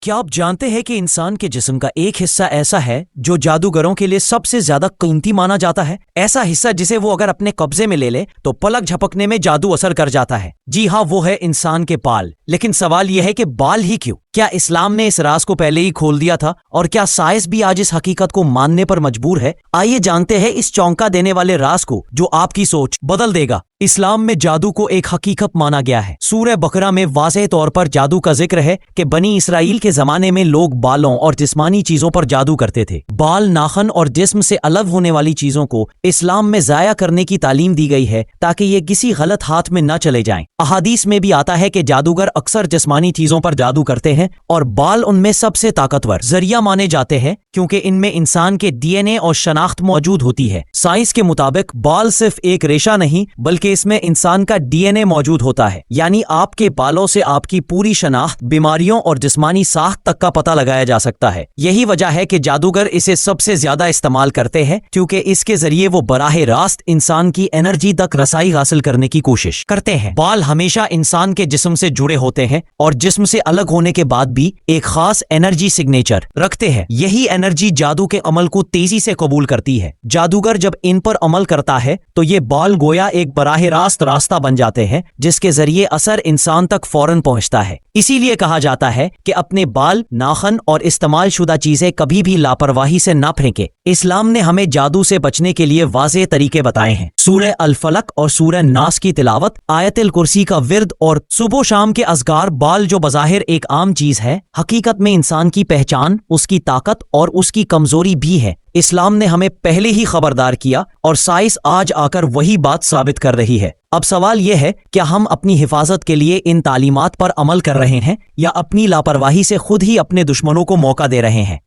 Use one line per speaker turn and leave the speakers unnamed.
کیا آپ جانتے ہیں کہ انسان کے جسم کا ایک حصہ ایسا ہے جو جادوگروں کے لیے سب سے زیادہ قیمتی مانا جاتا ہے؟ ایسا حصہ جسے وہ اگر اپنے قبضے میں لے لے تو پلک جھپکنے میں جادو اثر کر جاتا ہے۔ جی ہاں، وہ ہے انسان کے بال۔ لیکن سوال یہ ہے کہ بال ہی کیوں؟ کیا اسلام نے اس راز کو پہلے ہی کھول دیا تھا؟ اور کیا سائنس بھی آج اس حقیقت کو ماننے پر مجبور ہے؟ آئیے جانتے ہیں اس چونکا دینے والے راز کو جو آپ کی سوچ بدل دے گا۔ اسلام میں جادو کو ایک حقیقت مانا گیا ہے۔ سورہ بقرہ میں واضح طور پر جادو کا ذکر ہے کہ بنی اسرائیل کے زمانے میں لوگ بالوں اور جسمانی چیزوں پر جادو کرتے تھے۔ بال، ناخن اور جسم سے الگ ہونے والی چیزوں کو اسلام میں ضائع کرنے کی تعلیم دی گئی ہے تاکہ یہ کسی غلط ہاتھ میں نہ چلے جائیں۔ احادیث میں بھی آتا ہے کہ جادوگر اکثر جسمانی چیزوں پر جادو کرتے ہیں اور بال ان میں سب سے طاقتور ذریعہ مانے جاتے ہیں کیونکہ ان میں انسان کے ڈی این اے اور شناخت موجود ہوتی ہے۔ سائنس کے مطابق بال صرف ایک ریشہ نہیں بلکہ اس میں انسان کا ڈی این اے موجود ہوتا ہے، یعنی آپ کے بالوں سے آپ کی پوری شناخت، بیماریوں اور جسمانی ساخت تک کا پتہ لگایا جا سکتا ہے۔ یہی وجہ ہے کہ جادوگر اسے سب سے زیادہ استعمال کرتے ہیں کیونکہ اس کے ذریعے وہ براہ راست انسان کی انرجی تک رسائی حاصل کرنے کی کوشش کرتے ہیں۔ بال ہمیشہ انسان کے جسم سے جڑے ہوتے ہیں اور جسم سے الگ ہونے کے بعد بھی ایک خاص انرجی سگنیچر رکھتے ہیں۔ یہی انرجی جادو کے عمل کو تیزی سے قبول کرتی ہے۔ جادوگر جب ان پر عمل کرتا ہے تو یہ بال گویا ایک براہ راست راستہ بن جاتے ہیں جس کے ذریعے اثر انسان تک فوراً پہنچتا ہے۔ اسی لیے کہا جاتا ہے کہ اپنے بال، ناخن اور استعمال شدہ چیزیں کبھی بھی لاپرواہی سے نہ پھینکیں۔ اسلام نے ہمیں جادو سے بچنے کے لیے واضح طریقے بتائے ہیں۔ سورہ الفلق اور سورہ ناس کی تلاوت، آیت الکرسی کا ورد اور صبح و شام کے اذکار۔ بال جو بظاہر ایک عام چیز ہے، حقیقت میں انسان کی پہچان، اس کی طاقت اور اس کی کمزوری بھی ہے۔ اسلام نے ہمیں پہلے ہی خبردار کیا اور سائنس آج آ کر وہی بات ثابت کر رہی ہے۔ اب سوال یہ ہے کہ ہم اپنی حفاظت کے لیے ان تعلیمات پر عمل کر رہے ہیں یا اپنی لاپرواہی سے خود ہی اپنے دشمنوں کو موقع دے رہے ہیں؟